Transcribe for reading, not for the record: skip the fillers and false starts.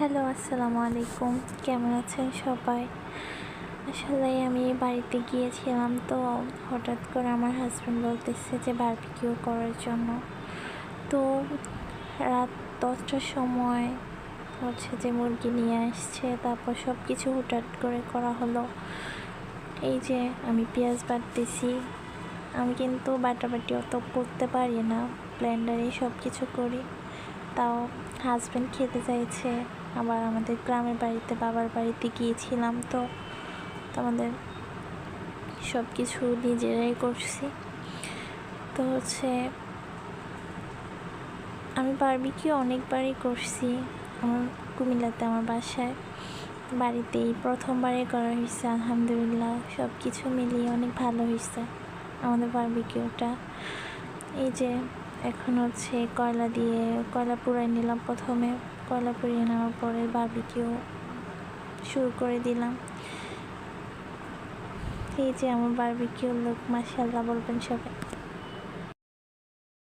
Hello, আসসালামু আলাইকুম। কেমন আছেন সবাই? আসলে আমি বাড়িতে গিয়েছিলাম, তো হঠাৎ করে আমার হাজব্যান্ড বলতেছে যে বারবিকিউ করার জন্য। তো রাত 10টার সময় যে মুরগি নিয়ে আসছে, তারপর সব কিছু হুটহাট করে করা হলো। এই যে আমি পেঁয়াজ বাটতেছি, আমি কিন্তু বাটাবাটি অত করতে পারি না, ব্লেন্ডারে সব কিছু করি। তাও হাজব্যান্ড খেতে চাইছে। আবার আমাদের গ্রামের বাড়িতে, বাবার বাড়িতে গিয়েছিলাম, তো আমাদের সব কিছু নিজেরাই করছি। তো আমি বারবিকিউ অনেকবারই করছি। আমার কুমিল্লাতে আমার বাসায়, বাড়িতেই প্রথমবারে করা হয়েছে। আলহামদুলিল্লাহ, সব কিছু মিলিয়ে অনেক ভালো হয়েছে আমাদের বারবিকিউটা। এই যে এখন কয়লা পুড়াই নিলাম। প্রথমে কয়লা পুড়িয়ে নেওয়ার পরে বারবিকিউ শুরু করে দিলাম। এই যে আমার বারবিকিউ লুক, মাশাআল্লাহ বলবেন সবাই।